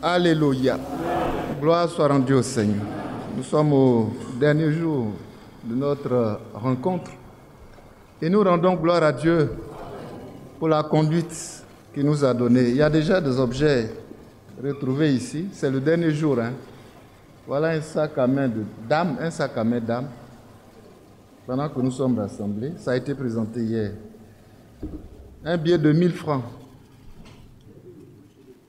Alléluia. Gloire soit rendue au Seigneur. Nous sommes au dernier jour de notre rencontre et nous rendons gloire à Dieu pour la conduite qu'il nous a donnée. Il y a déjà des objets retrouvés ici. C'est le dernier jour. Voilà un sac à main de dames, un sac à main d'âme. Pendant que nous sommes rassemblés, ça a été présenté hier. Un billet de 1000 francs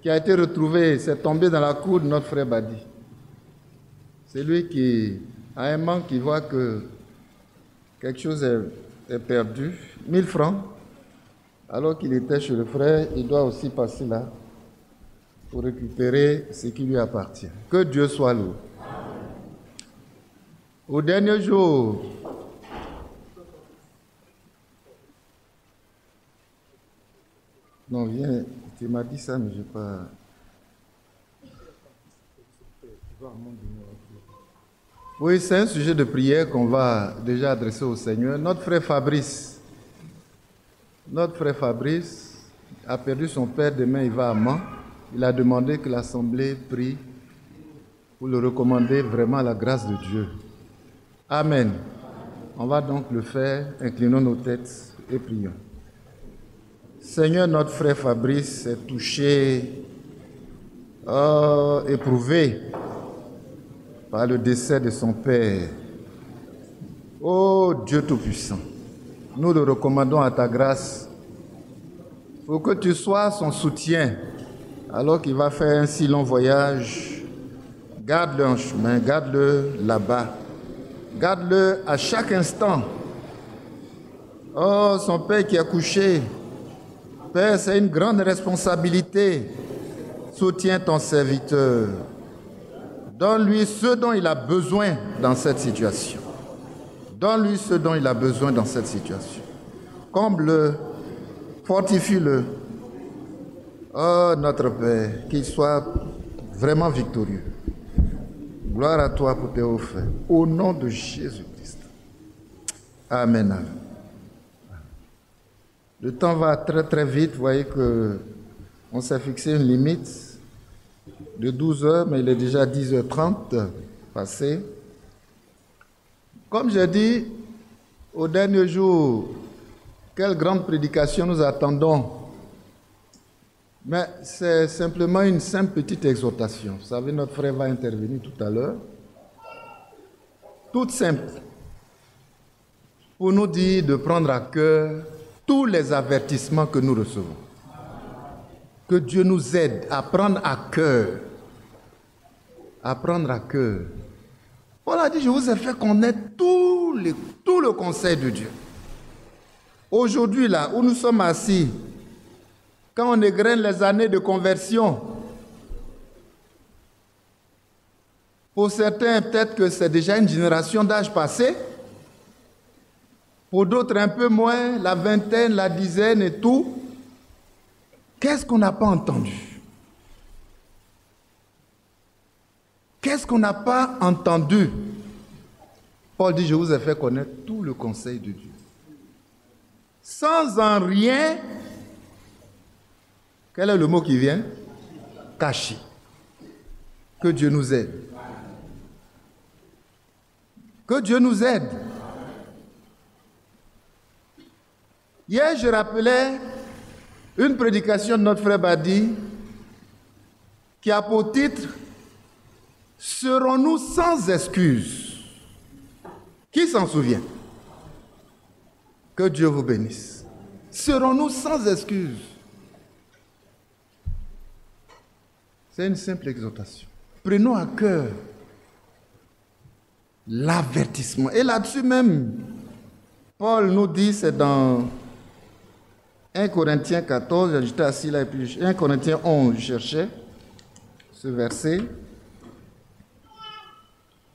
qui a été retrouvé, c'est tombé dans la cour de notre frère Badi. C'est lui qui a un manque, qui voit que quelque chose est perdu. 1000 francs, alors qu'il était chez le frère, il doit aussi passer là pour récupérer ce qui lui appartient. Que Dieu soit loué. Au dernier jour, non, viens, tu m'as dit ça, mais je n'ai pas... Oui, c'est un sujet de prière qu'on va déjà adresser au Seigneur. Notre frère Fabrice a perdu son père, demain il va à Mans. Il a demandé que l'Assemblée prie pour le recommander vraiment à la grâce de Dieu. Amen. On va donc le faire, inclinons nos têtes et prions. Seigneur, notre frère Fabrice est touché, éprouvé par le décès de son père. Ô Dieu Tout-Puissant, nous le recommandons à ta grâce pour que tu sois son soutien alors qu'il va faire un si long voyage. Garde-le en chemin, garde-le là-bas, garde-le à chaque instant. Oh, son père qui a couché, Père, c'est une grande responsabilité. Soutiens ton serviteur. Donne-lui ce dont il a besoin dans cette situation. Donne-lui ce dont il a besoin dans cette situation. Comble-le, fortifie-le. Oh, notre Père, qu'il soit vraiment victorieux. Gloire à toi pour tes offres. Au nom de Jésus-Christ. Amen. Amen. Le temps va très très vite. Vous voyez qu'on s'est fixé une limite de 12 heures, mais il est déjà 10h30 passé. Comme j'ai dit, au dernier jour, quelle grande prédication nous attendons. Mais c'est simplement une simple petite exhortation. Vous savez, notre frère va intervenir tout à l'heure. Toute simple. Pour nous dire de prendre à cœur tous les avertissements que nous recevons. Que Dieu nous aide à prendre à cœur. À prendre à cœur. Paul a dit, je vous ai fait connaître tout le conseil de Dieu. Aujourd'hui, là où nous sommes assis, quand on égrène les années de conversion, pour certains, peut-être que c'est déjà une génération d'âge passé. Pour d'autres, un peu moins, la vingtaine, la dizaine et tout. Qu'est-ce qu'on n'a pas entendu? Qu'est-ce qu'on n'a pas entendu? Paul dit, je vous ai fait connaître tout le conseil de Dieu. Sans en rien, quel est le mot qui vient? Cacher. Que Dieu nous aide. Que Dieu nous aide. Hier, je rappelais une prédication de notre frère Badi qui a pour titre « Serons-nous sans excuse ?» Qui s'en souvient? Que Dieu vous bénisse. Serons-nous sans excuse? C'est une simple exhortation. Prenons à cœur l'avertissement. Et là-dessus même, Paul nous dit, c'est dans 1 Corinthiens 14, j'étais assis là, et puis 1 Corinthiens 11, je cherchais ce verset.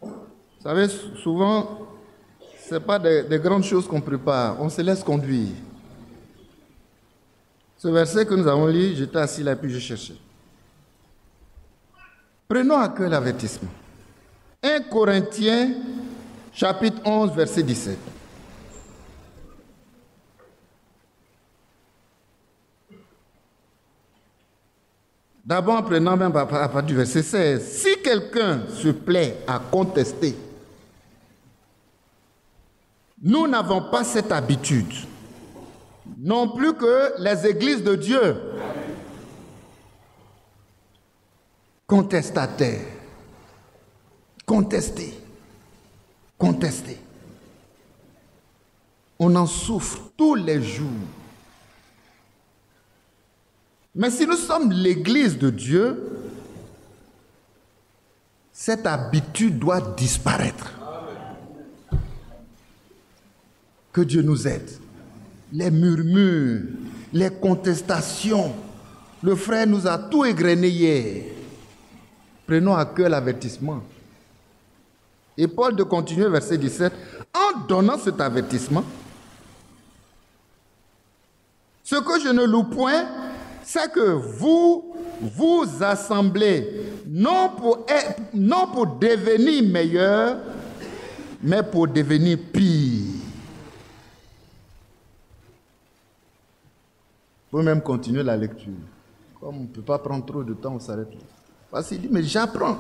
Vous savez, souvent, ce n'est pas des grandes choses qu'on prépare, on se laisse conduire. Ce verset que nous avons lu, j'étais assis là, et puis je cherchais. Prenons à cœur l'avertissement. 1 Corinthiens, chapitre 11, verset 17. D'abord, en prenant même à partir du verset 16, si quelqu'un se plaît à contester, nous n'avons pas cette habitude, non plus que les églises de Dieu, contestataires, contester. On en souffre tous les jours. Mais si nous sommes l'église de Dieu, cette habitude doit disparaître. Que Dieu nous aide. Les murmures, les contestations. Le frère nous a tout égrené hier. Prenons à cœur l'avertissement. Et Paul de continuer, verset 17, en donnant cet avertissement, ce que je ne loue point, c'est que vous vous assemblez non pour devenir meilleur, mais pour devenir pire. Vous pouvez même continuer la lecture. Comme on ne peut pas prendre trop de temps, on s'arrête là. Parce qu'il dit, mais j'apprends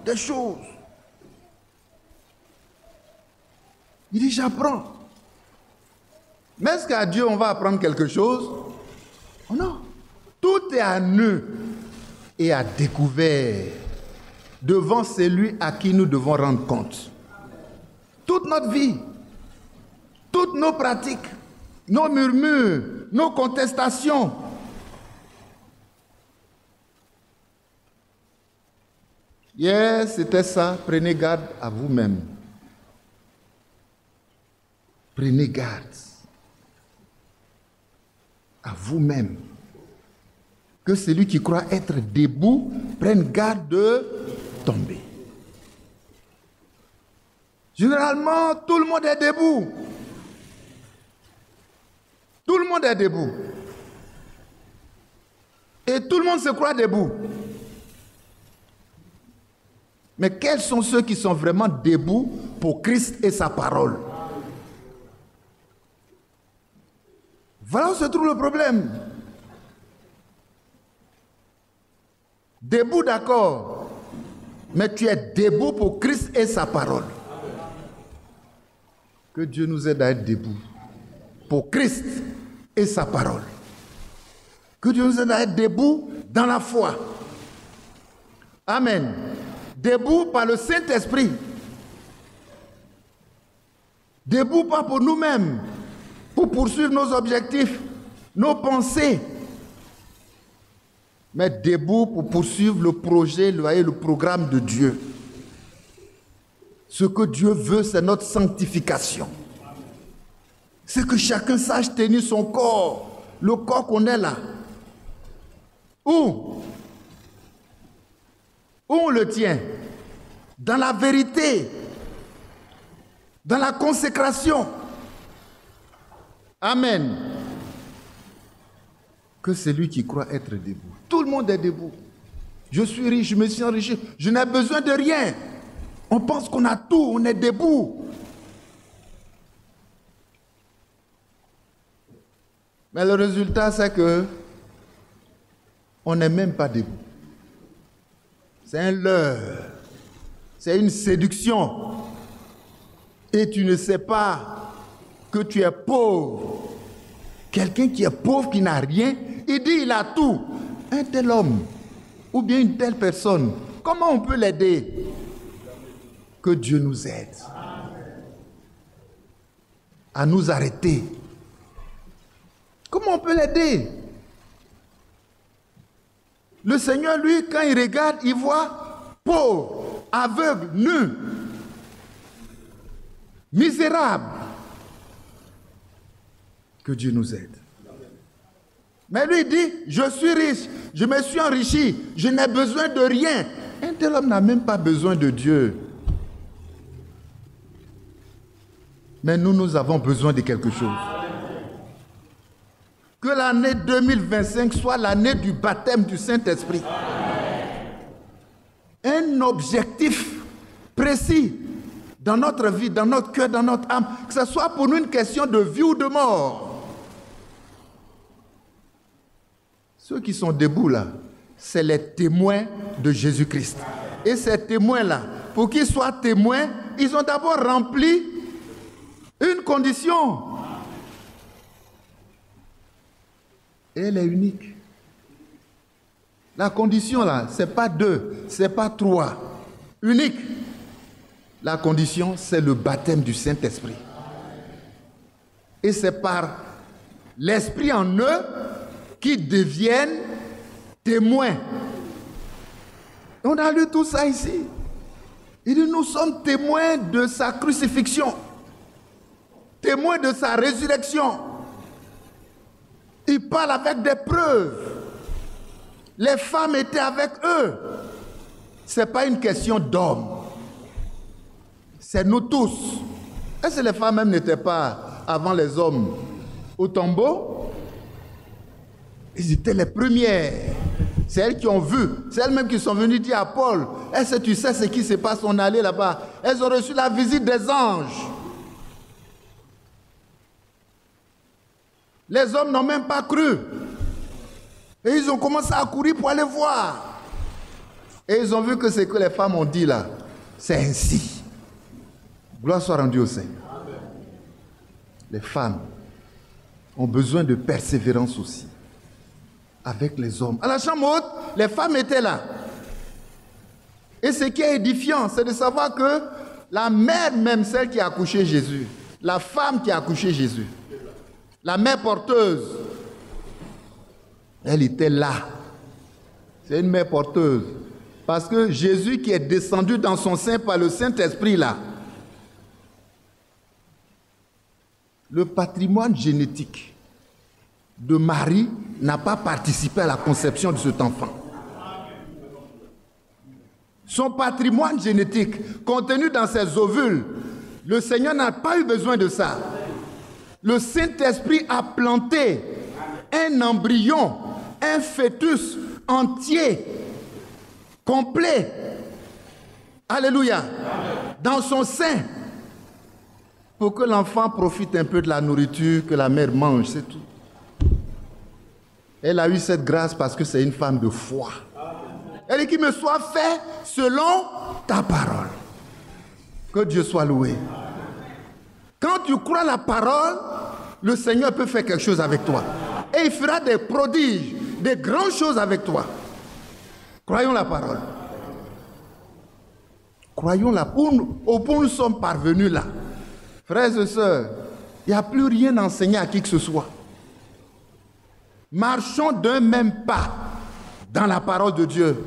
des choses. Il dit, j'apprends. Mais est-ce qu'à Dieu, on va apprendre quelque chose? Oh non. Tout est à nu et à découvert devant celui à qui nous devons rendre compte. Toute notre vie, toutes nos pratiques, nos murmures, nos contestations. Hier, c'était ça. Prenez garde à vous-même. Prenez garde à vous-même. Que celui qui croit être debout prenne garde de tomber. Généralement, tout le monde est debout. Tout le monde est debout. Et tout le monde se croit debout. Mais quels sont ceux qui sont vraiment debout pour Christ et sa parole? Voilà où se trouve le problème. Debout, d'accord, mais tu es debout pour Christ et sa parole. Que Dieu nous aide à être debout pour Christ et sa parole. Que Dieu nous aide à être debout dans la foi. Amen. Debout par le Saint-Esprit. Debout pas pour nous-mêmes, pour poursuivre nos objectifs, nos pensées, mais debout pour poursuivre le projet, le programme de Dieu. Ce que Dieu veut, c'est notre sanctification. C'est que chacun sache tenir son corps, le corps qu'on est là. Où on le tient? Dans la vérité, dans la consécration. Amen. Que celui qui croit être debout. Tout le monde est debout. Je suis riche, je me suis enrichi, je n'ai besoin de rien. On pense qu'on a tout, on est debout. Mais le résultat, c'est que on n'est même pas debout. C'est un leurre. C'est une séduction. Et tu ne sais pas que tu es pauvre. Quelqu'un qui est pauvre, qui n'a rien, il dit il a tout. Un tel homme ou bien une telle personne, comment on peut l'aider? Que Dieu nous aide à nous arrêter. Comment on peut l'aider? Le Seigneur, lui, quand il regarde, il voit pauvre, aveugle, nu, misérable. Que Dieu nous aide. Mais lui dit, je suis riche, je me suis enrichi, je n'ai besoin de rien. Un tel homme n'a même pas besoin de Dieu. Mais nous avons besoin de quelque chose. Que l'année 2025 soit l'année du baptême du Saint-Esprit. Un objectif précis dans notre vie, dans notre cœur, dans notre âme, que ce soit pour nous une question de vie ou de mort. Ceux qui sont debout là, c'est les témoins de Jésus-Christ. Et ces témoins-là, pour qu'ils soient témoins, ils ont d'abord rempli une condition. Et elle est unique. La condition là, ce n'est pas 2, ce n'est pas 3. Unique. La condition, c'est le baptême du Saint-Esprit. Et c'est par l'Esprit en eux qu'ils deviennent témoins. On a lu tout ça ici. Il dit, nous sommes témoins de sa crucifixion, témoins de sa résurrection. Il parle avec des preuves. Les femmes étaient avec eux. Ce n'est pas une question d'hommes. C'est nous tous. Est-ce que les femmes même n'étaient pas avant les hommes au tombeau? Ils étaient les premières. C'est elles qui ont vu. C'est elles-mêmes qui sont venues dire à Paul, est-ce que tu sais ce qui se passe? On est allé là-bas. Elles ont reçu la visite des anges. Les hommes n'ont même pas cru. Et ils ont commencé à courir pour aller voir. Et ils ont vu que ce que les femmes ont dit là, c'est ainsi. Gloire soit rendue au Seigneur. Les femmes ont besoin de persévérance aussi. Avec les hommes. À la chambre haute, les femmes étaient là. Et ce qui est édifiant, c'est de savoir que la mère même, celle qui a accouché Jésus, la femme qui a accouché Jésus, la mère porteuse, elle était là. C'est une mère porteuse. Parce que Jésus qui est descendu dans son sein par le Saint-Esprit là, le patrimoine génétique de Marie n'a pas participé à la conception de cet enfant. Son patrimoine génétique contenu dans ses ovules, le Seigneur n'a pas eu besoin de ça. Le Saint-Esprit a planté un embryon, un fœtus entier, complet. Alléluia. Dans son sein. Pour que l'enfant profite un peu de la nourriture que la mère mange, c'est tout. Elle a eu cette grâce parce que c'est une femme de foi. Elle dit qu'il me soit fait selon ta parole. Que Dieu soit loué. Quand tu crois la parole, le Seigneur peut faire quelque chose avec toi. Et il fera des prodiges, des grandes choses avec toi. Croyons la parole. Croyons-la. Pour nous sommes parvenus là. Frères et sœurs, il n'y a plus rien à enseigner à qui que ce soit. Marchons d'un même pas dans la parole de Dieu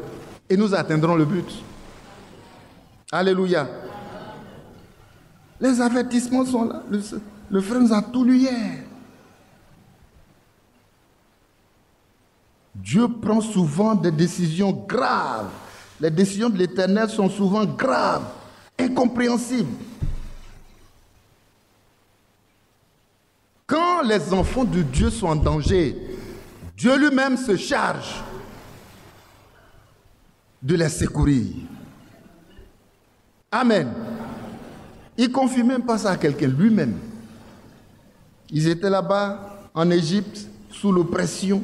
et nous atteindrons le but. Alléluia. Les avertissements sont là. Le frère nous a tout lu hier. Dieu prend souvent des décisions graves. Les décisions de l'Éternel sont souvent graves, incompréhensibles. Quand les enfants de Dieu sont en danger, Dieu lui-même se charge de les secourir. Amen. Il ne confie même pas ça à quelqu'un, lui-même. Ils étaient là-bas, en Égypte, sous l'oppression.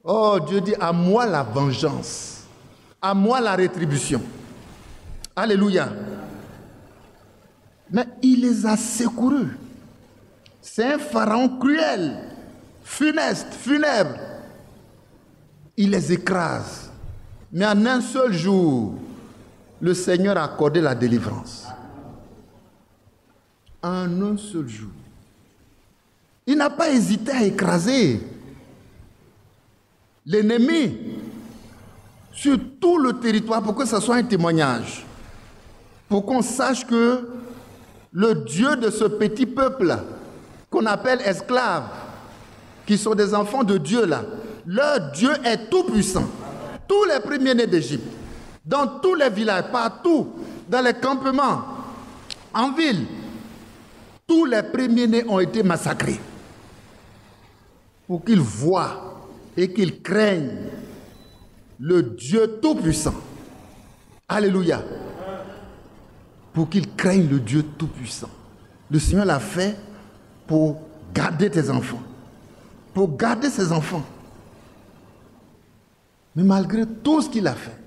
Oh, Dieu dit, à moi la vengeance, à moi la rétribution. Alléluia. Mais il les a secourus. C'est un pharaon cruel, funeste, funèbre. Il les écrase. Mais en un seul jour, le Seigneur a accordé la délivrance. En un seul jour. Il n'a pas hésité à écraser l'ennemi sur tout le territoire pour que ce soit un témoignage. Pour qu'on sache que le Dieu de ce petit peuple qu'on appelle esclaves, qui sont des enfants de Dieu là, leur Dieu est tout puissant. Tous les premiers-nés d'Égypte, dans tous les villages, partout, dans les campements, en ville, tous les premiers-nés ont été massacrés. Pour qu'ils voient et qu'ils craignent le Dieu tout-puissant. Alléluia. Pour qu'ils craignent le Dieu tout-puissant. Le Seigneur l'a fait pour garder tes enfants. pour garder ses enfants. Mais malgré tout ce qu'il a fait,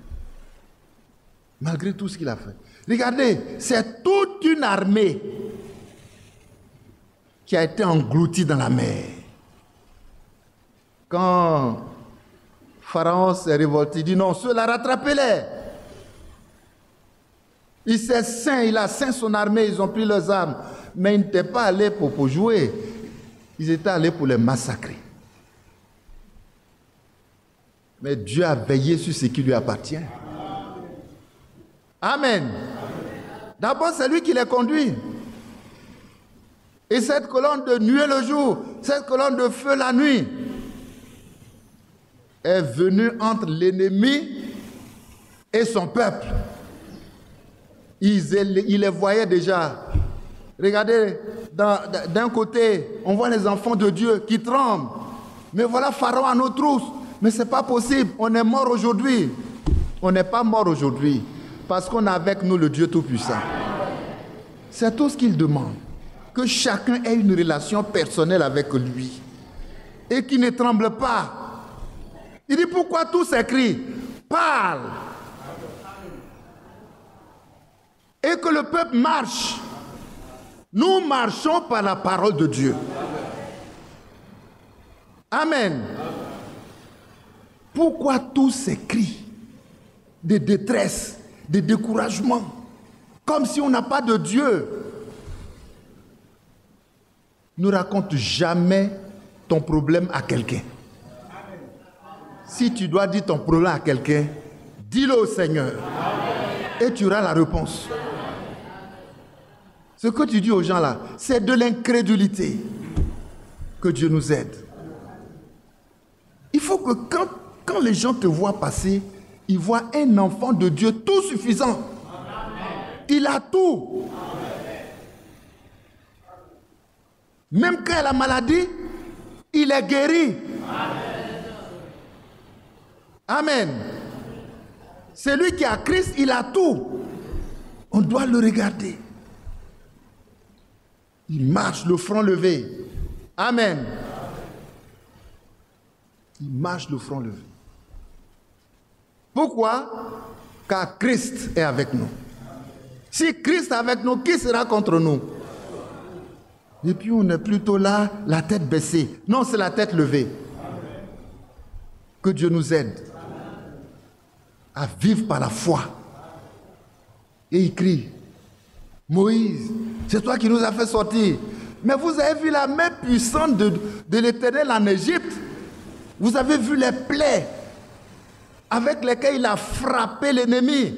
regardez, c'est toute une armée qui a été engloutie dans la mer. Quand Pharaon s'est révolté, il dit non, ceux-là, rattrapez-les. Il s'est ceint, il a ceint son armée, ils ont pris leurs armes. Mais ils n'étaient pas allés pour jouer, ils étaient allés pour les massacrer. Mais Dieu a veillé sur ce qui lui appartient. Amen. D'abord, c'est lui qui les conduit. Et cette colonne de nuée le jour, cette colonne de feu la nuit, est venue entre l'ennemi et son peuple. Il les voyait déjà. Regardez, d'un côté, on voit les enfants de Dieu qui tremblent. Mais voilà Pharaon à nos trousses. Mais ce n'est pas possible, on est mort aujourd'hui. On n'est pas mort aujourd'hui, parce qu'on a avec nous le Dieu Tout-Puissant. C'est tout ce qu'il demande. Que chacun ait une relation personnelle avec lui. Et qu'il ne tremble pas. Il dit, pourquoi tous ces cris? Parle. Et que le peuple marche. Nous marchons par la parole de Dieu. Amen. Pourquoi tous ces cris de détresse, de découragement, comme si on n'a pas de Dieu? Ne raconte jamais ton problème à quelqu'un. Si tu dois dire ton problème à quelqu'un, dis-le au Seigneur et tu auras la réponse. Ce que tu dis aux gens là, c'est de l'incrédulité. Que Dieu nous aide. Il faut que quand les gens te voient passer, ils voient un enfant de Dieu tout suffisant. Il a tout. Même quand il a la maladie, il est guéri. Amen. Celui qui a Christ, il a tout. On doit le regarder. Il marche le front levé. Amen. Il marche le front levé. Pourquoi? Car Christ est avec nous. Si Christ est avec nous, qui sera contre nous? Et puis on est plutôt là, la tête baissée. Non, c'est la tête levée. Que Dieu nous aide à vivre par la foi. Et il crie, Moïse, c'est toi qui nous as fait sortir. Mais vous avez vu la main puissante de l'Éternel en Égypte. Vous avez vu les plaies avec lesquelles il a frappé l'ennemi.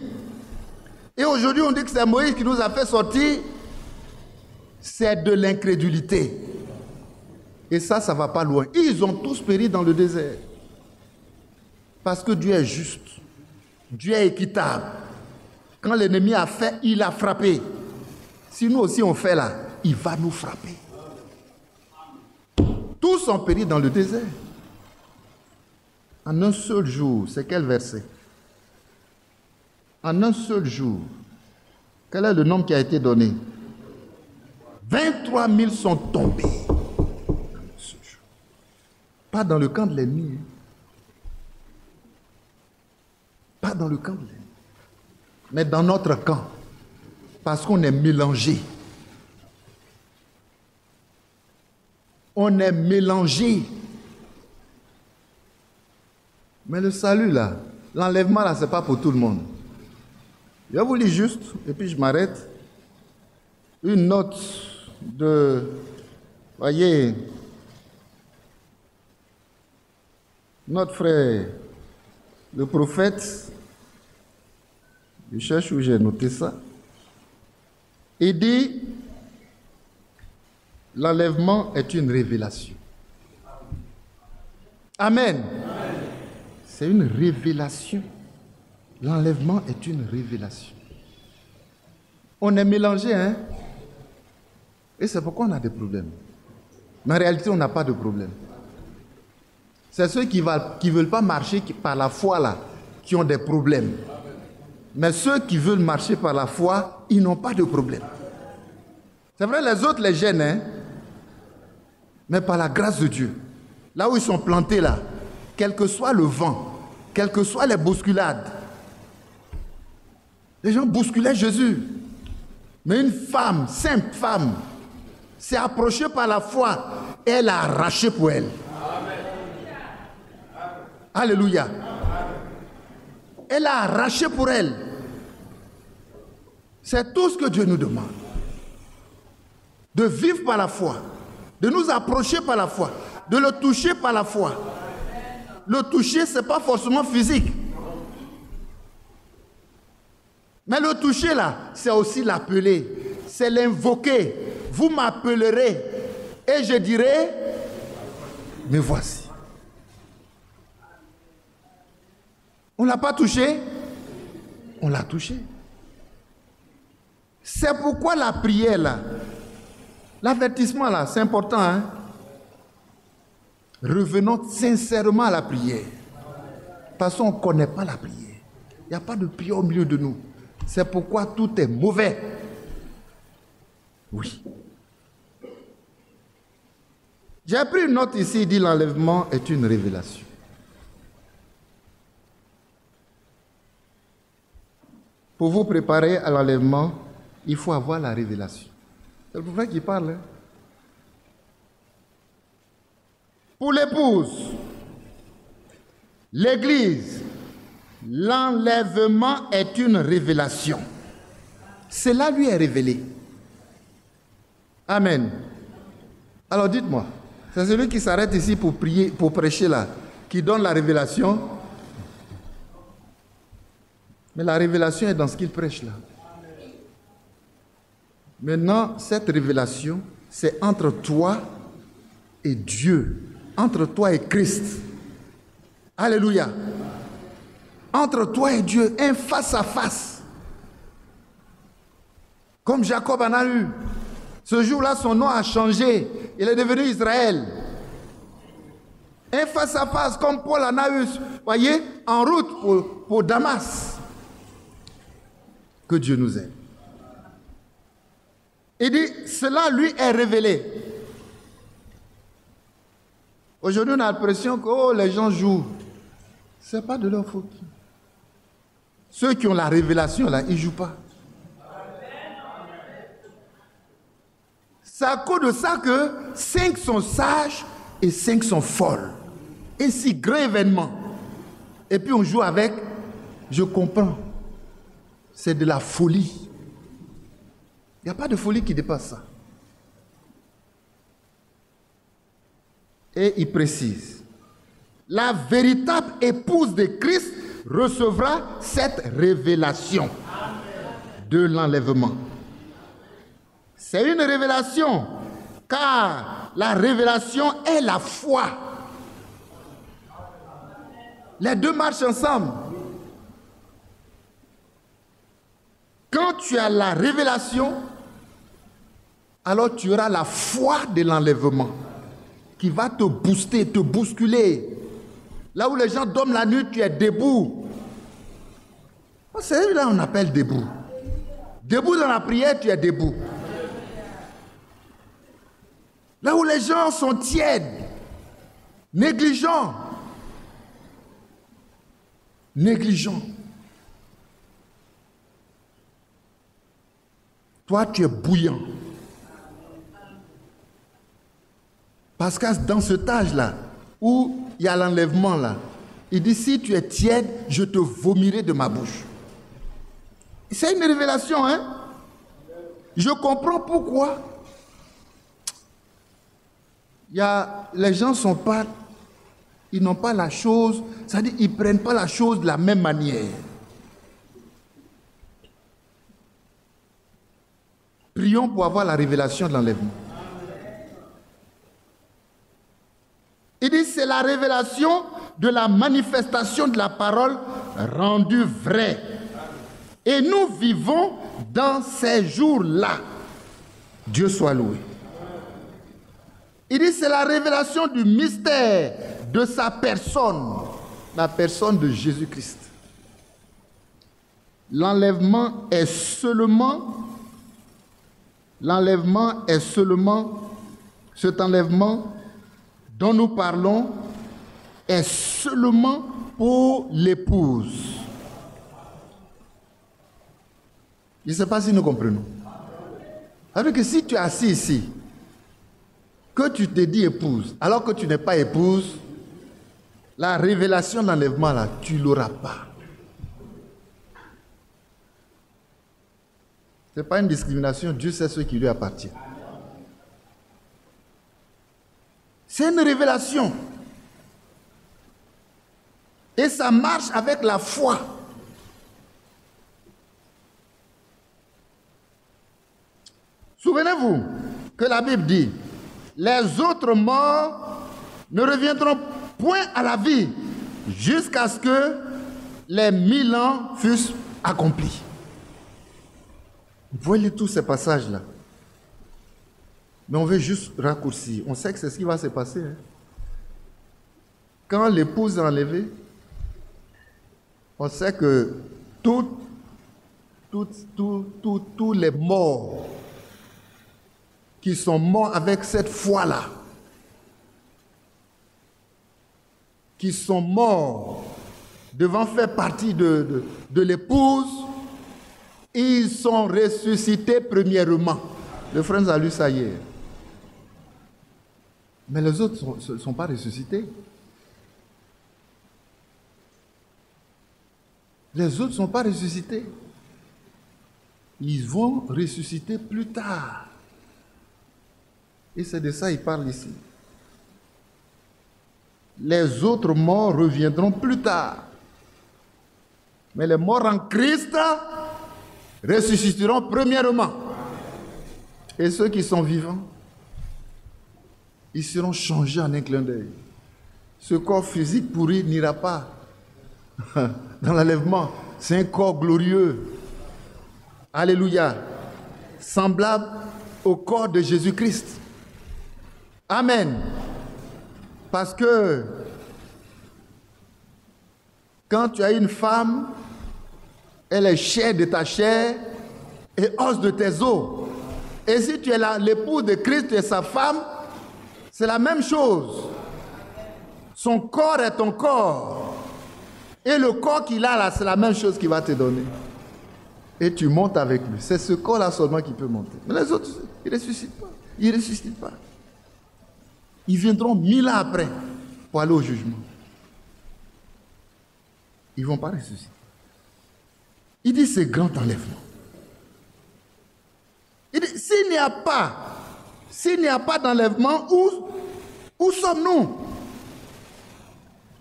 Et aujourd'hui, on dit que c'est Moïse qui nous a fait sortir. C'est de l'incrédulité. Et ça ne va pas loin. Ils ont tous péri dans le désert. Parce que Dieu est juste. Dieu est équitable. Quand l'ennemi a fait, il a frappé. Si nous aussi on fait là, il va nous frapper. Tous ont péri dans le désert. En un seul jour, c'est quel verset? En un seul jour, quel est le nombre qui a été donné? 23 000 sont tombés. Pas dans le camp de l'ennemi. Pas dans le camp de l'ennemi. Mais dans notre camp. Parce qu'on est mélangé. On est mélangé. Mais le salut là, l'enlèvement là, ce n'est pas pour tout le monde. Je vous lis juste, et puis je m'arrête. Une note de, voyez, notre frère, le prophète, je cherche où j'ai noté ça, il dit, l'enlèvement est une révélation. Amen. C'est une révélation. L'enlèvement est une révélation. On est mélangé, hein? Et c'est pourquoi on a des problèmes. Mais en réalité, on n'a pas de problème. C'est ceux qui ne veulent pas marcher par la foi, là, qui ont des problèmes. Mais ceux qui veulent marcher par la foi, ils n'ont pas de problème. C'est vrai, les autres les gênent, hein? Mais par la grâce de Dieu, là où ils sont plantés là, quel que soit le vent, quelles que soient les bousculades, les gens bousculaient Jésus. Mais une femme, simple femme, s'est approchée par la foi et elle a arraché pour elle. Amen. Alléluia. Elle a arraché pour elle. C'est tout ce que Dieu nous demande. De vivre par la foi, de nous approcher par la foi, de le toucher par la foi. Le toucher, ce n'est pas forcément physique. Mais le toucher là, c'est aussi l'appeler, c'est l'invoquer. Vous m'appellerez et je dirai, me voici. On ne l'a pas touché, on l'a touché. C'est pourquoi la prière là, l'avertissement là, c'est important. Hein? Revenons sincèrement à la prière. Parce qu'on ne connaît pas la prière. Il n'y a pas de prière au milieu de nous. C'est pourquoi tout est mauvais. Oui. J'ai pris une note ici, il dit l'enlèvement est une révélation. Pour vous préparer à l'enlèvement, il faut avoir la révélation. C'est le prophète qui parle. Hein? Pour l'épouse, l'Église, l'enlèvement est une révélation. Cela lui est révélé. Amen. Alors dites-moi, c'est celui qui s'arrête ici pour prier, pour prêcher là, qui donne la révélation. Mais la révélation est dans ce qu'il prêche là. Maintenant, cette révélation, c'est entre toi et Dieu, entre toi et Christ. Alléluia. Entre toi et Dieu, un face à face. Comme Jacob en a eu. Ce jour-là, son nom a changé. Il est devenu Israël. Un face à face, comme Paul en a eu, voyez, en route pour Damas. Que Dieu nous aide. Il dit, cela lui est révélé. Aujourd'hui, on a l'impression que les gens jouent. Ce n'est pas de leur faute. Ceux qui ont la révélation, là, ils ne jouent pas. C'est à cause de ça que 5 sont sages et 5 sont folles. Un si grand événement. Et puis on joue avec, je comprends. C'est de la folie. Il n'y a pas de folie qui dépasse ça. Et il précise, la véritable épouse de Christ recevra cette révélation de l'enlèvement. C'est une révélation, car la révélation est la foi. Les deux marchent ensemble. Quand tu as la révélation, alors tu auras la foi de l'enlèvement qui va te booster, te bousculer. Là où les gens dorment la nuit, tu es debout. C'est là qu'on appelle debout. Debout dans la prière, tu es debout. Là où les gens sont tièdes, négligents. Toi, tu es bouillant. Parce que dans cet âge-là, où il y a l'enlèvement là, il dit, si tu es tiède, je te vomirai de ma bouche. C'est une révélation, hein? Je comprends pourquoi. Les gens sont pas, ils n'ont pas la chose, c'est-à-dire ils ne prennent pas la chose de la même manière. Prions pour avoir la révélation de l'enlèvement. Il dit, c'est la révélation de la manifestation de la parole rendue vraie. Et nous vivons dans ces jours-là. Dieu soit loué. Il dit, c'est la révélation du mystère de sa personne, la personne de Jésus-Christ. L'enlèvement est seulement, cet enlèvement dont nous parlons est seulement pour l'épouse. Je ne sais pas si nous comprenons. Alors que si tu es assis ici, que tu te dis épouse, alors que tu n'es pas épouse, la révélation d'enlèvement là, tu ne l'auras pas. Ce n'est pas une discrimination, Dieu sait ce qui lui appartient. C'est une révélation. Et ça marche avec la foi. Souvenez-vous que la Bible dit, les autres morts ne reviendront point à la vie jusqu'à ce que les 1000 ans fussent accomplis. Vous pouvez lire tous ces passages-là. Mais on veut juste raccourcir. On sait que c'est ce qui va se passer. Hein. Quand l'épouse est enlevée, on sait que tous les morts qui sont morts avec cette foi-là, qui sont morts devant faire partie de l'épouse, ils sont ressuscités premièrement. Le frère nous a lu ça hier. Mais les autres ne sont pas ressuscités. Les autres ne sont pas ressuscités. Ils vont ressusciter plus tard. Et c'est de ça qu'il parle ici. Les autres morts reviendront plus tard. Mais les morts en Christ ressusciteront premièrement. Et ceux qui sont vivants, ils seront changés en un clin d'œil. Ce corps physique pourri n'ira pas dans l'enlèvement. C'est un corps glorieux. Alléluia. Semblable au corps de Jésus-Christ. Amen. Parce que quand tu as une femme, elle est chair de ta chair et os de tes os. Et si tu es l'époux de Christ, tu es sa femme, c'est la même chose. Son corps est ton corps. Et le corps qu'il a là, c'est la même chose qu'il va te donner. Et tu montes avec lui. C'est ce corps-là seulement qui peut monter. Mais les autres, ils ne ressuscitent pas. Ils ne ressuscitent pas. Ils viendront 1000 ans après pour aller au jugement. Ils ne vont pas ressusciter. Il dit c'est grand enlèvement. Il dit s'il n'y a pas d'enlèvement, où sommes-nous?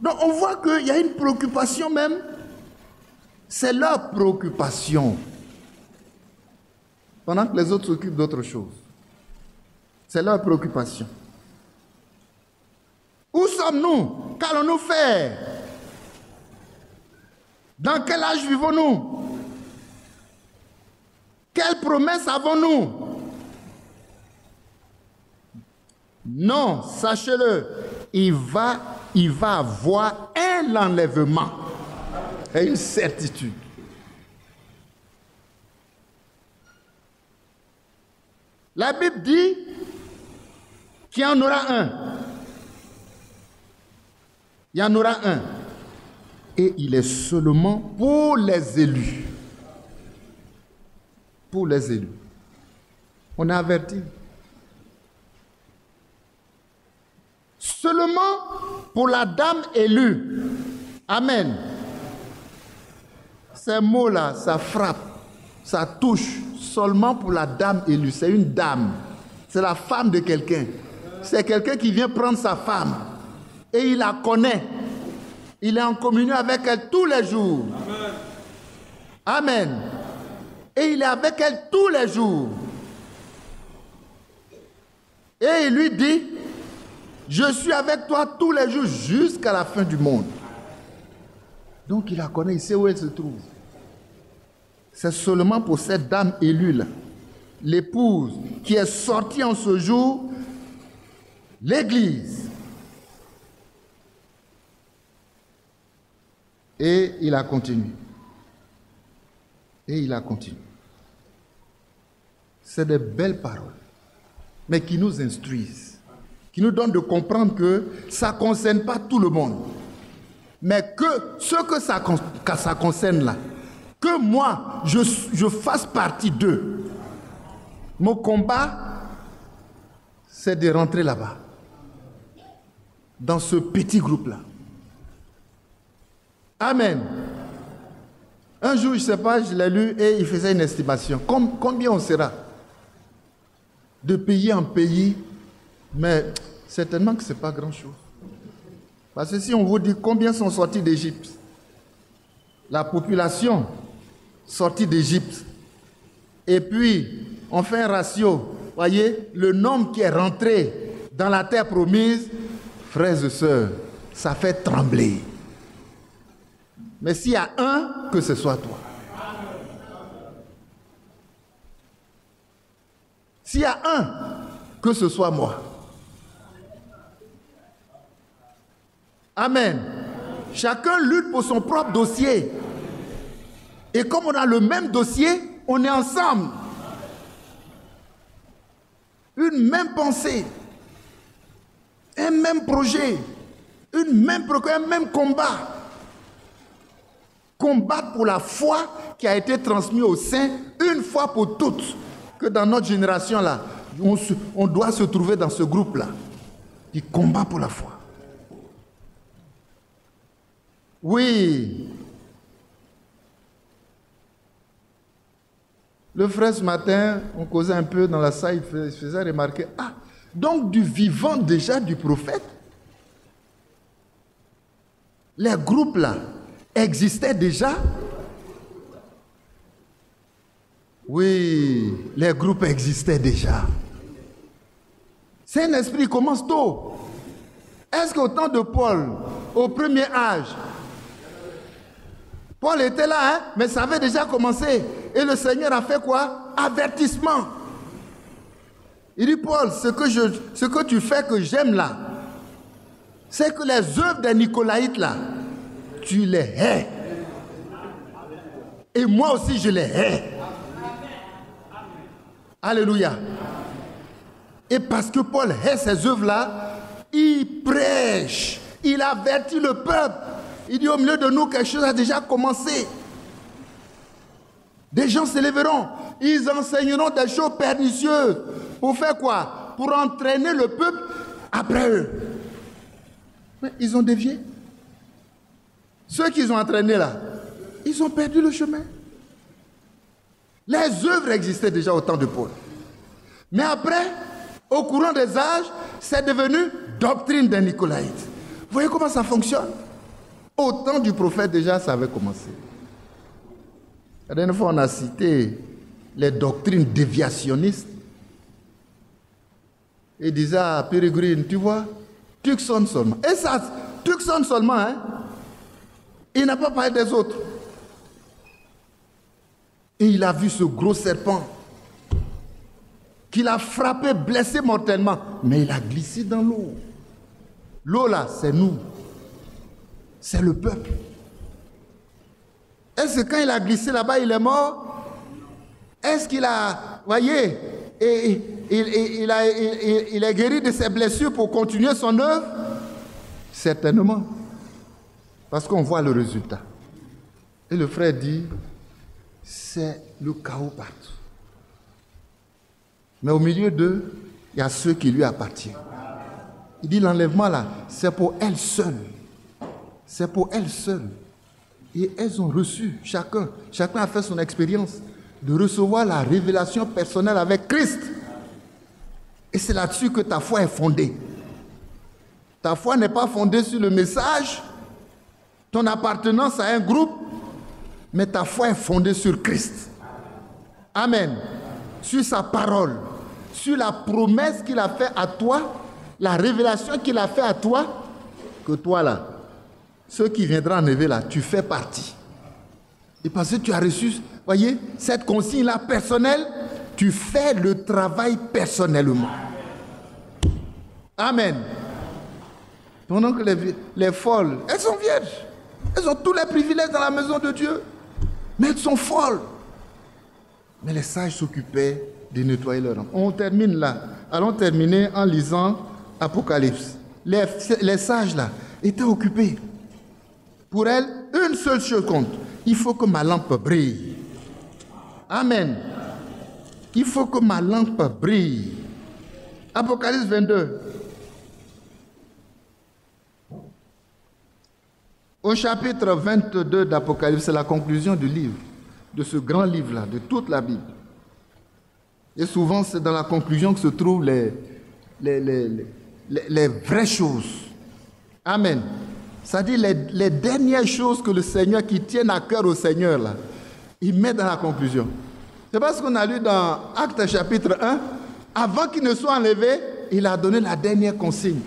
Donc on voit qu'il y a une préoccupation même. C'est leur préoccupation. Pendant que les autres s'occupent d'autre chose. C'est leur préoccupation. Où sommes-nous? Qu'allons-nous faire? Dans quel âge vivons-nous? Quelle promesse avons-nous? Non, sachez-le, il va avoir un enlèvement et une certitude. La Bible dit qu'il y en aura un. Il y en aura un. Et il est seulement pour les élus. Pour les élus. On est averti. Seulement pour la dame élue. Amen. Ces mots-là, ça frappe, ça touche seulement pour la dame élue. C'est une dame. C'est la femme de quelqu'un. C'est quelqu'un qui vient prendre sa femme. Et il la connaît. Il est en communion avec elle tous les jours. Amen. Amen. Et il est avec elle tous les jours. Et il lui dit, je suis avec toi tous les jours jusqu'à la fin du monde. Donc il la connaît, il sait où elle se trouve. C'est seulement pour cette dame élue-là, l'épouse qui est sortie en ce jour, l'Église. Et il a continué. Et il a continué. C'est des belles paroles, mais qui nous instruisent. qui nous donne de comprendre que ça ne concerne pas tout le monde. Mais que ce que ça concerne là, que moi, je fasse partie d'eux. Mon combat, c'est de rentrer là-bas, dans ce petit groupe-là. Amen. Un jour, je ne sais pas, je l'ai lu et il faisait une estimation. Combien on sera de pays en pays, mais certainement que ce n'est pas grand-chose. Parce que si on vous dit combien sont sortis d'Égypte, la population sortie d'Égypte, et puis on fait un ratio, voyez, le nombre qui est rentré dans la terre promise, frères et sœurs, ça fait trembler. Mais s'il y a un, que ce soit toi. S'il y a un, que ce soit moi. Amen. Chacun lutte pour son propre dossier. Et comme on a le même dossier, on est ensemble. Une même pensée, un même projet, un même combat. Combattre pour la foi qui a été transmise au sein une fois pour toutes. Que dans notre génération là, on doit se trouver dans ce groupe là, qui combat pour la foi. Oui. Le frère ce matin, on causait un peu dans la salle, il faisait remarquer, donc du vivant déjà du prophète, les groupes là existaient déjà. Oui, les groupes existaient déjà. C'est un esprit qui commence tôt. Est-ce qu'au temps de Paul, au premier âge, Paul était là, mais ça avait déjà commencé. Et le Seigneur a fait quoi? Avertissement. Il dit, Paul, ce que tu fais que j'aime là, c'est que les œuvres des Nicolaïtes là, tu les hais. Et moi aussi, je les hais. Alléluia. Et parce que Paul hait ces œuvres-là, il prêche, il avertit le peuple. Il dit au milieu de nous, quelque chose a déjà commencé. Des gens se lèveront, ils enseigneront des choses pernicieuses. Pour faire quoi? Pour entraîner le peuple après eux. Mais ils ont dévié. Ceux qu'ils ont entraînés là, ils ont perdu le chemin. Les œuvres existaient déjà au temps de Paul. Mais après, au courant des âges, c'est devenu doctrine des Nicolaïtes. Vous voyez comment ça fonctionne? Au temps du prophète déjà, ça avait commencé. La dernière fois, on a cité les doctrines déviationnistes. Il disait à Pérégrine, tu vois, Tucson seulement. Et ça, Tucson seulement, hein? Il n'a pas parlé des autres. Et il a vu ce gros serpent qu'il a frappé, blessé mortellement. Mais il a glissé dans l'eau. L'eau là, c'est nous. C'est le peuple. Est-ce que quand il a glissé là-bas, il est mort? Est-ce qu'il a, voyez, il est guéri de ses blessures pour continuer son œuvre? Certainement. Parce qu'on voit le résultat. Et le frère dit, c'est le chaos partout. Mais au milieu d'eux, il y a ceux qui lui appartiennent. Il dit l'enlèvement là, c'est pour elles seules. C'est pour elles seules. Et elles ont reçu, chacun a fait son expérience de recevoir la révélation personnelle avec Christ. Et c'est là-dessus que ta foi est fondée. Ta foi n'est pas fondée sur le message, ton appartenance à un groupe, mais ta foi est fondée sur Christ. Amen. Sur sa parole, sur la promesse qu'il a faite à toi, la révélation qu'il a faite à toi, que toi là, ceux qui viendront enlever là, tu fais partie. Et parce que tu as reçu, voyez, cette consigne-là personnelle, tu fais le travail personnellement. Amen. Pendant que les folles, elles sont vierges. Elles ont tous les privilèges dans la maison de Dieu. Mais elles sont folles. Mais les sages s'occupaient de nettoyer leur âme. On termine là. Allons terminer en lisant Apocalypse. Les sages là étaient occupés. Pour elle, une seule chose compte. Il faut que ma lampe brille. Amen. Il faut que ma lampe brille. Apocalypse 22. Au chapitre 22 d'Apocalypse, c'est la conclusion du livre, de ce grand livre-là, de toute la Bible. Et souvent, c'est dans la conclusion que se trouvent les vraies choses. Amen. C'est-à-dire les dernières choses que le Seigneur, qui tiennent à cœur au Seigneur, là, il met dans la conclusion. C'est parce qu'on a lu dans Actes chapitre 1, avant qu'il ne soit enlevé, il a donné la dernière consigne.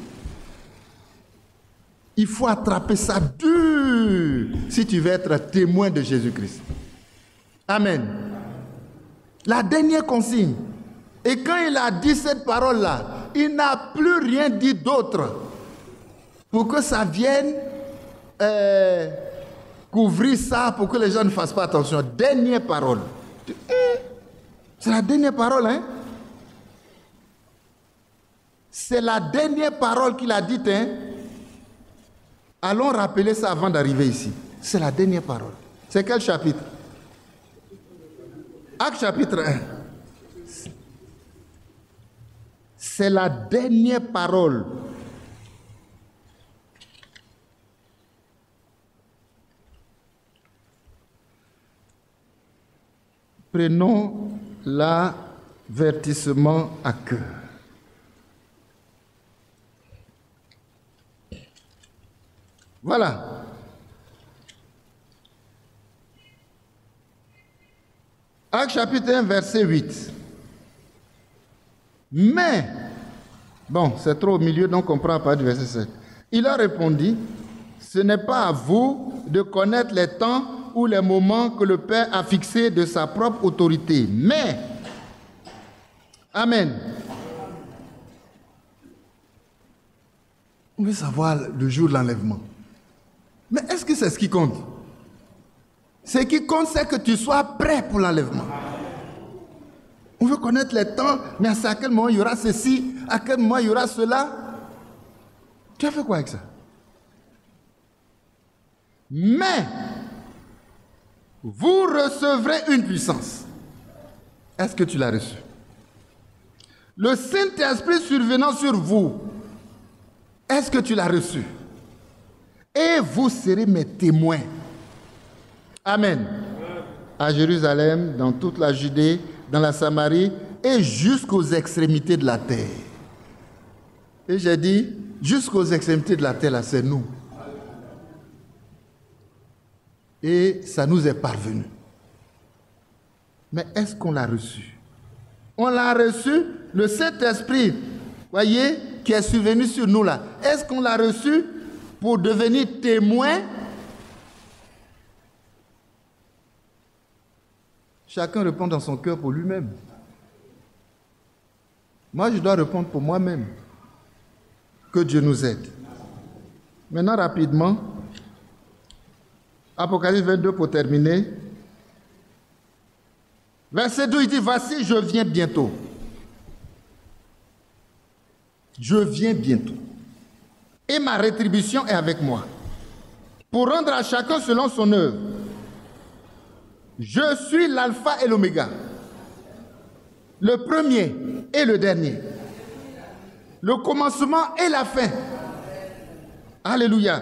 Il faut attraper ça dur si tu veux être témoin de Jésus-Christ. Amen. La dernière consigne. Et quand il a dit cette parole-là, il n'a plus rien dit d'autre pour que ça vienne couvrir ça, pour que les gens ne fassent pas attention. Dernière parole. C'est la dernière parole, hein? C'est la dernière parole qu'il a dite, hein? Allons rappeler ça avant d'arriver ici. C'est la dernière parole. C'est quel chapitre? Acte chapitre 1. C'est la dernière parole. Prenons l'avertissement à cœur. Voilà. Acte chapitre 1, verset 8. Mais, bon, c'est trop au milieu, donc on prend à partir du verset 7. Il leur répondit, ce n'est pas à vous de connaître les temps ou les moments que le Père a fixés de sa propre autorité. Mais, Amen. On veut savoir le jour de l'enlèvement. Mais est-ce que c'est ce qui compte? Ce qui compte, c'est que tu sois prêt pour l'enlèvement. On veut connaître les temps, mais à quel moment il y aura ceci, à quel moment il y aura cela. Tu as fait quoi avec ça? Mais, vous recevrez une puissance. Est-ce que tu l'as reçu? Le Saint-Esprit survenant sur vous, est-ce que tu l'as reçu? Et vous serez mes témoins. Amen. À Jérusalem, dans toute la Judée, dans la Samarie et jusqu'aux extrémités de la terre. Et j'ai dit, jusqu'aux extrémités de la terre, là, c'est nous. Et ça nous est parvenu. Mais est-ce qu'on l'a reçu? On l'a reçu, le Saint-Esprit, voyez, qui est survenu sur nous là. Est-ce qu'on l'a reçu pour devenir témoin? Chacun répond dans son cœur pour lui-même. Moi, je dois répondre pour moi-même. Que Dieu nous aide. Maintenant, rapidement, Apocalypse 22 pour terminer. Verset 2, il dit, voici, je viens bientôt. Je viens bientôt. Et ma rétribution est avec moi. Pour rendre à chacun selon son œuvre. Je suis l'alpha et l'oméga. Le premier et le dernier. Le commencement et la fin. Alléluia.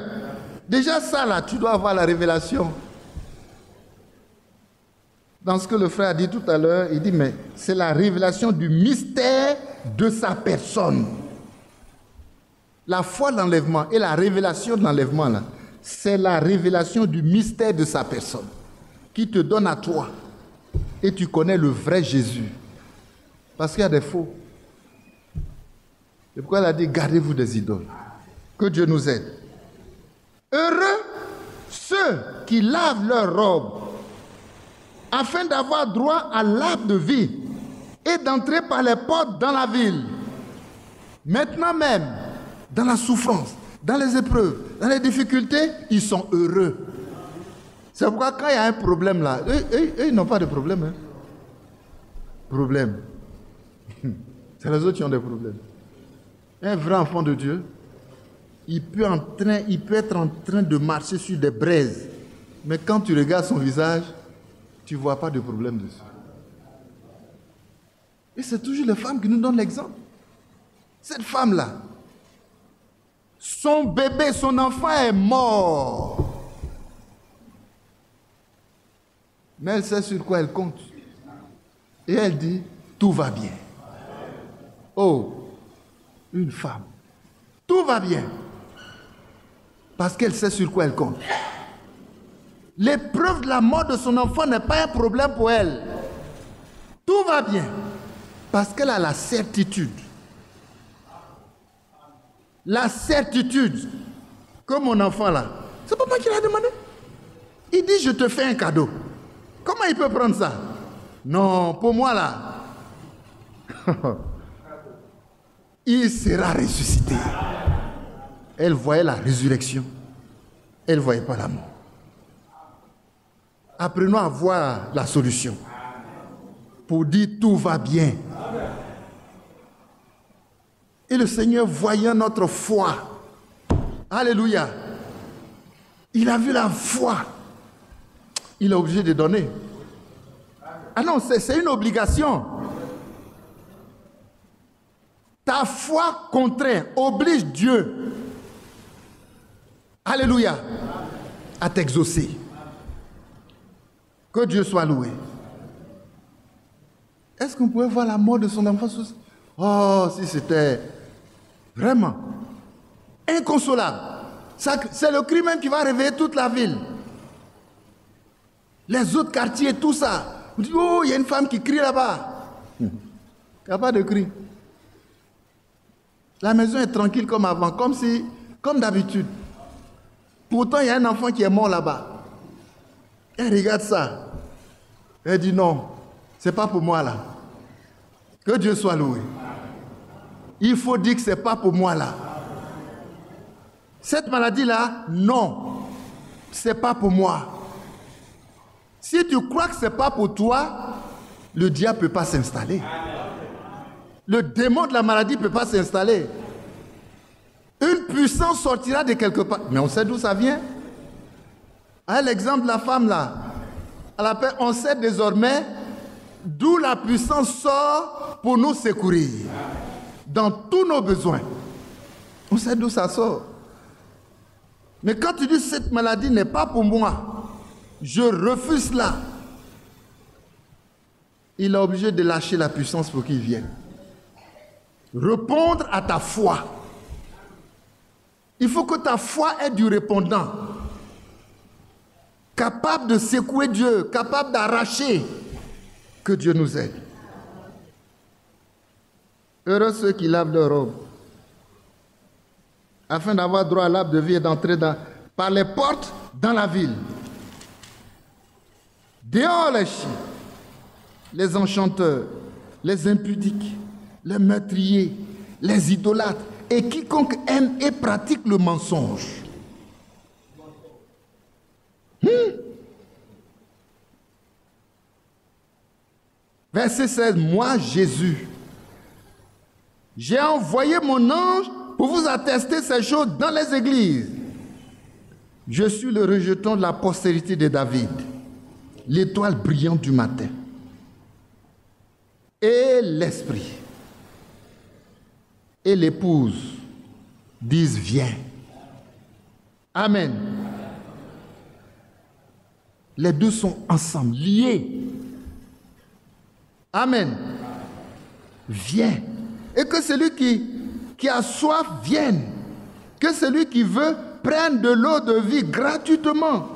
Déjà ça là, tu dois avoir la révélation. Dans ce que le frère a dit tout à l'heure, il dit, mais c'est la révélation du mystère de sa personne. La foi de l'enlèvement et la révélation de l'enlèvement, là, c'est la révélation du mystère de sa personne qui te donne à toi. Et tu connais le vrai Jésus. Parce qu'il y a des faux. C'est pourquoi il a dit, gardez-vous des idoles. Que Dieu nous aide. Heureux ceux qui lavent leurs robes afin d'avoir droit à l'arbre de vie et d'entrer par les portes dans la ville. Maintenant même, dans la souffrance, dans les épreuves, dans les difficultés, ils sont heureux. C'est pourquoi quand il y a un problème là, eux ils n'ont pas de problème. Hein. Problème. C'est les autres qui ont des problèmes. Un vrai enfant de Dieu, il peut être en train de marcher sur des braises. Mais quand tu regardes son visage, tu ne vois pas de problème dessus. Et c'est toujours les femmes qui nous donnent l'exemple. Cette femme-là, son bébé, son enfant est mort. Mais elle sait sur quoi elle compte. Et elle dit, tout va bien. Oh, une femme. Tout va bien. Parce qu'elle sait sur quoi elle compte. L'épreuve de la mort de son enfant n'est pas un problème pour elle. Tout va bien. Parce qu'elle a la certitude. La certitude que mon enfant là, c'est pas moi qui l'a demandé. Il dit, je te fais un cadeau. Comment il peut prendre ça? Non, pour moi là, il sera ressuscité. Elle voyait la résurrection. Elle ne voyait pas la mort. Apprenons à voir la solution. Pour dire tout va bien. Et le Seigneur, voyant notre foi, alléluia, il a vu la foi. Il est obligé de donner. Ah non, c'est une obligation. Ta foi contraint, oblige Dieu, alléluia, à t'exaucer. Que Dieu soit loué. Est-ce qu'on pouvait voir la mort de son enfant? Oh, si c'était vraiment inconsolable. C'est le cri même qui va réveiller toute la ville. Les autres quartiers, tout ça. Vous dites, oh, il y a une femme qui crie là-bas. Il n'y a pas de cri. La maison est tranquille comme avant, comme d'habitude. Pourtant, il y a un enfant qui est mort là-bas. Elle regarde ça. Elle dit non, c'est pas pour moi là. Que Dieu soit loué. Il faut dire que c'est pas pour moi là. Cette maladie-là, non, c'est pas pour moi. Si tu crois que c'est pas pour toi, le diable ne peut pas s'installer. Le démon de la maladie ne peut pas s'installer. Une puissance sortira de quelque part. Mais on sait d'où ça vient. Hein, l'exemple de la femme là, on sait désormais d'où la puissance sort pour nous secourir. Dans tous nos besoins. On sait d'où ça sort. Mais quand tu dis cette maladie n'est pas pour moi, je refuse cela, il est obligé de lâcher la puissance pour qu'il vienne. Répondre à ta foi. Il faut que ta foi ait du répondant. Capable de secouer Dieu, capable d'arracher. Que Dieu nous aide. Heureux ceux qui lavent leur robe, afin d'avoir droit à l'arbre de vie et d'entrer par les portes dans la ville. Dehors les chiens, les enchanteurs, les impudiques, les meurtriers, les idolâtres, et quiconque aime et pratique le mensonge. Verset 16, moi Jésus, j'ai envoyé mon ange pour vous attester ces choses dans les églises. Je suis le rejeton de la postérité de David, l'étoile brillante du matin. Et l'esprit et l'épouse disent viens. Amen. Les deux sont ensemble, liés. Amen. Viens. Et que celui qui a soif vienne. Que celui qui veut prenne de l'eau de vie gratuitement.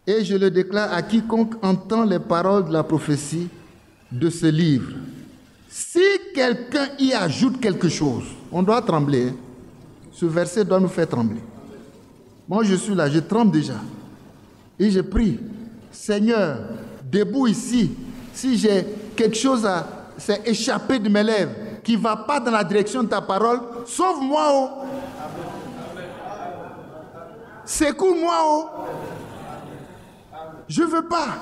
Et je le déclare à quiconque entend les paroles de la prophétie de ce livre. Si quelqu'un y ajoute quelque chose, on doit trembler. Ce verset doit nous faire trembler. Moi, je suis là, je tremble déjà. Et je prie, Seigneur, debout ici, si j'ai quelque chose à s'est échappé de mes lèvres, qui ne va pas dans la direction de ta parole, sauve-moi, oh. Secoue-moi, oh. Je ne veux pas.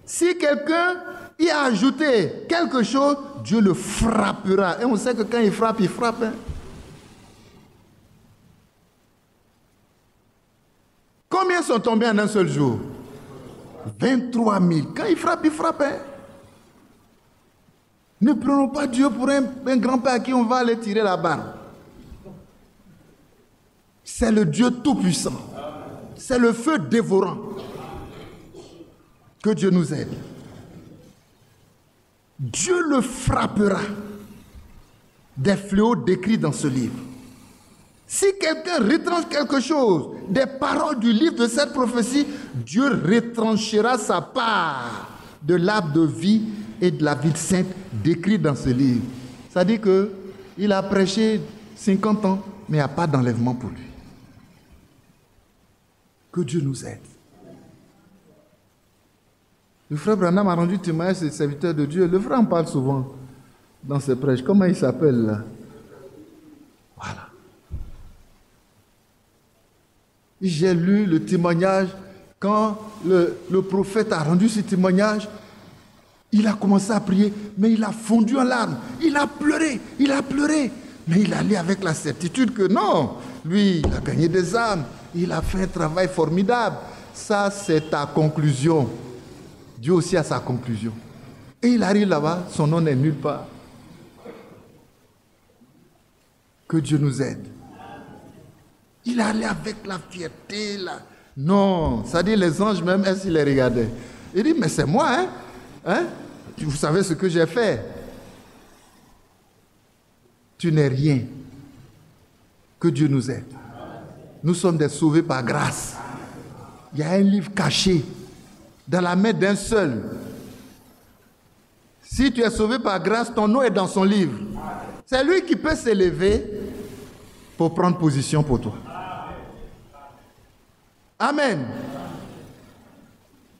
Si quelqu'un y a ajouté quelque chose, Dieu le frappera. Et on sait que quand il frappe, il frappe. Hein. Combien sont tombés en un seul jour? 23 000. Quand il frappe, il frappe. Hein. Ne prenons pas Dieu pour un grand-père à qui on va aller tirer la barre. C'est le Dieu tout-puissant. C'est le feu dévorant. Que Dieu nous aide. Dieu le frappera des fléaux décrits dans ce livre. Si quelqu'un retranche quelque chose des paroles du livre de cette prophétie, Dieu retranchera sa part de l'arbre de vie et de la vie sainte décrite dans ce livre. Ça dit qu'il a prêché 50 ans, mais il n'y a pas d'enlèvement pour lui. Que Dieu nous aide. Le frère Branham a rendu témoignage ses serviteurs de Dieu. Le frère en parle souvent dans ses prêches. Comment il s'appelle là? Voilà. J'ai lu le témoignage. Quand le prophète a rendu ce témoignage, il a commencé à prier, mais il a fondu en larmes. Il a pleuré. Mais il allait avec la certitude que non, lui, il a gagné des âmes. Il a fait un travail formidable. Ça, c'est ta conclusion. Dieu aussi a sa conclusion. Et il arrive là-bas, son nom n'est nulle part. Que Dieu nous aide. Il allait avec la fierté là. Non, ça dit les anges même, est-ce qu'ils les regardaient? Il dit, mais c'est moi, hein? Vous savez ce que j'ai fait? Tu n'es rien. Que Dieu nous aide. Nous sommes des sauvés par grâce. Il y a un livre caché dans la main d'un seul. Si tu es sauvé par grâce, ton nom est dans son livre. C'est lui qui peut s'élever pour prendre position pour toi. Amen.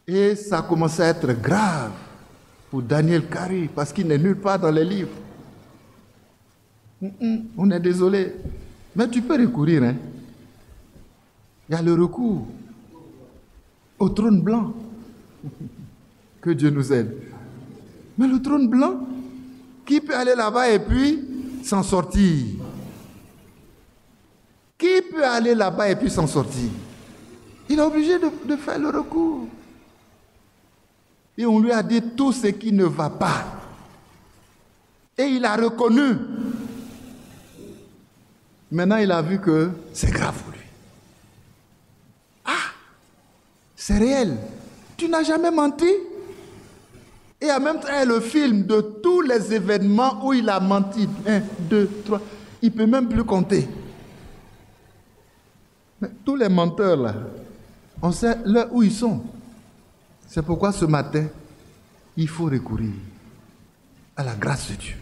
Et ça commence à être grave pour Daniel Carey parce qu'il n'est nulle part dans les livres. On est désolé. Mais tu peux recourir. Hein? Il y a le recours au trône blanc. Que Dieu nous aide. Mais le trône blanc, qui peut aller là-bas et puis s'en sortir? Qui peut aller là-bas et puis s'en sortir? Il est obligé de faire le recours. Et on lui a dit tout ce qui ne va pas. Et il a reconnu. Maintenant, il a vu que c'est grave pour lui. Ah, c'est réel. Tu n'as jamais menti. Et en même temps, il y a le film de tous les événements où il a menti. 1, 2, 3. Il ne peut même plus compter. Mais tous les menteurs là, on sait là où ils sont. C'est pourquoi ce matin, il faut recourir à la grâce de Dieu.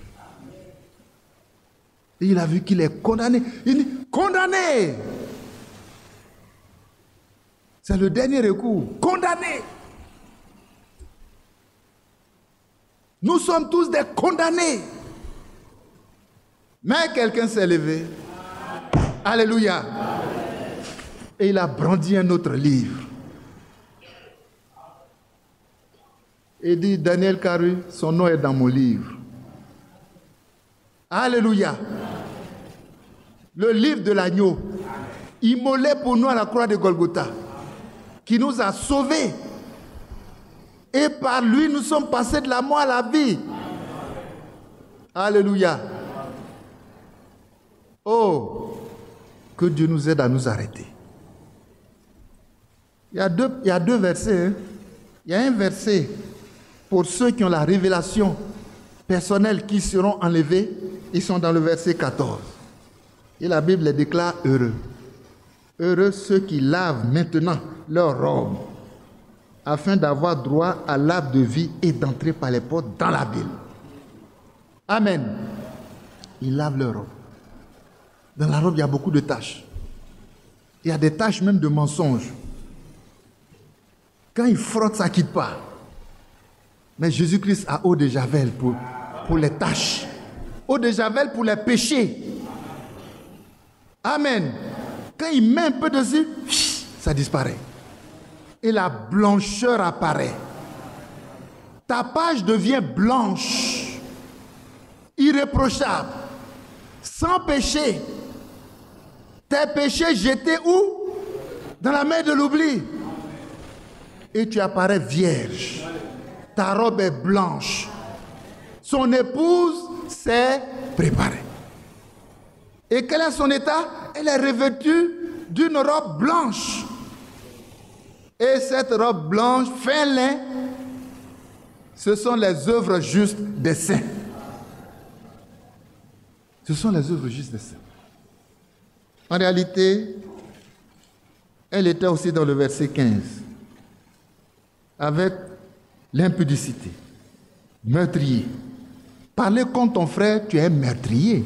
Et il a vu qu'il est condamné. Il dit, condamné! C'est le dernier recours. Condamné! Nous sommes tous des condamnés. Mais quelqu'un s'est levé. Alléluia. Et il a brandi un autre livre. Et dit, Daniel Carey, son nom est dans mon livre. Alléluia. Le livre de l'agneau, immolé pour nous à la croix de Golgotha, qui nous a sauvés. Et par lui, nous sommes passés de la mort à la vie. Alléluia. Oh, que Dieu nous aide à nous arrêter. Il y a deux versets. Hein. Il y a un verset pour ceux qui ont la révélation personnelle qui seront enlevés. Ils sont dans le verset 14. Et la Bible les déclare heureux. Heureux ceux qui lavent maintenant leurs robes, afin d'avoir droit à l'arbre de vie et d'entrer par les portes dans la ville. Amen. Ils lavent leurs robes. Dans la robe, il y a beaucoup de taches. Il y a des taches même de mensonges. Quand ils frottent, ça ne quitte pas. Mais Jésus-Christ a eau de Javel pour les taches. Eau de Javel pour les péchés. Amen. Quand il met un peu dessus, ça disparaît. Et la blancheur apparaît. Ta page devient blanche. irréprochable, sans péché. Tes péchés jetés où? Dans la mer de l'oubli. Et tu apparais vierge. Ta robe est blanche. Son épouse s'est préparée. Et quel est son état? Elle est revêtue d'une robe blanche. Et cette robe blanche, fin lin, ce sont les œuvres justes des saints. Ce sont les œuvres justes des saints. En réalité, elle était aussi dans le verset 15, avec l'impudicité, meurtrier. Parler contre ton frère, tu es meurtrier.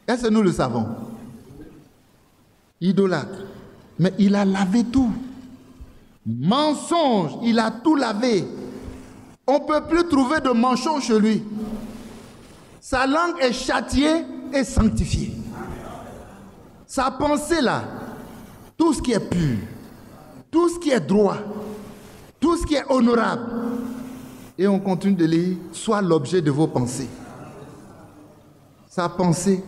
Est-ce que nous le savons? Idolâtre. Mais il a lavé tout. Mensonge, il a tout lavé. On ne peut plus trouver de mensonge chez lui. Sa langue est châtiée et sanctifiée. Sa pensée là, tout ce qui est pur, tout ce qui est droit, tout ce qui est honorable. Et on continue de lire, soit l'objet de vos pensées. Sa pensée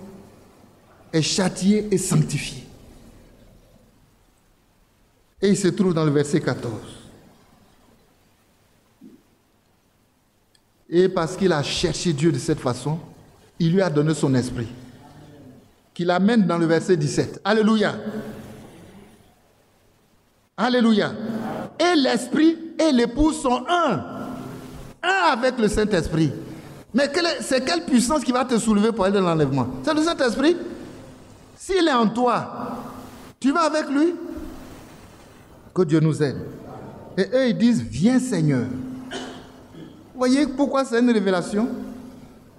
est châtiée et sanctifiée. Et il se trouve dans le verset 14. Et parce qu'il a cherché Dieu de cette façon, il lui a donné son esprit. Qu'il amène dans le verset 17. Alléluia. Alléluia. Et l'esprit et l'épouse sont un. Un avec le Saint-Esprit. Mais c'est quelle puissance qui va te soulever pour aller dans l'enlèvement? C'est le Saint-Esprit. S'il est en toi, tu vas avec lui. Que Dieu nous aide. Et eux, ils disent, viens Seigneur. Vous voyez pourquoi c'est une révélation?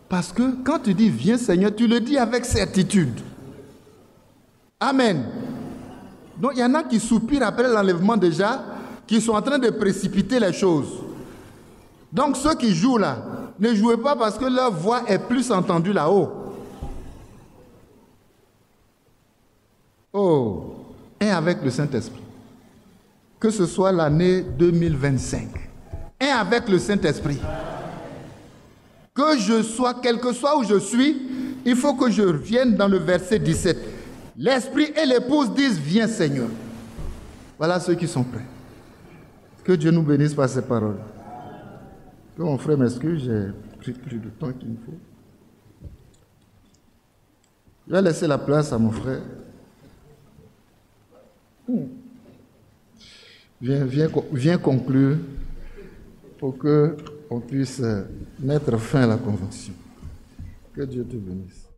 Parce que quand tu dis viens Seigneur, tu le dis avec certitude. Amen. Donc il y en a qui soupirent après l'enlèvement déjà, qui sont en train de précipiter les choses. Donc ceux qui jouent là, ne jouez pas parce que leur voix est plus entendue là-haut. Oh, et avec le Saint-Esprit. Que ce soit l'année 2025. Et avec le Saint-Esprit. Que je sois, quel que soit où je suis, il faut que je revienne dans le verset 17. L'esprit et l'épouse disent, viens Seigneur. Voilà ceux qui sont prêts. Que Dieu nous bénisse par ces paroles. Que mon frère m'excuse, j'ai pris plus de temps qu'il me faut. Je vais laisser la place à mon frère. Viens conclure pour qu'on puisse mettre fin à la convention. Que Dieu te bénisse.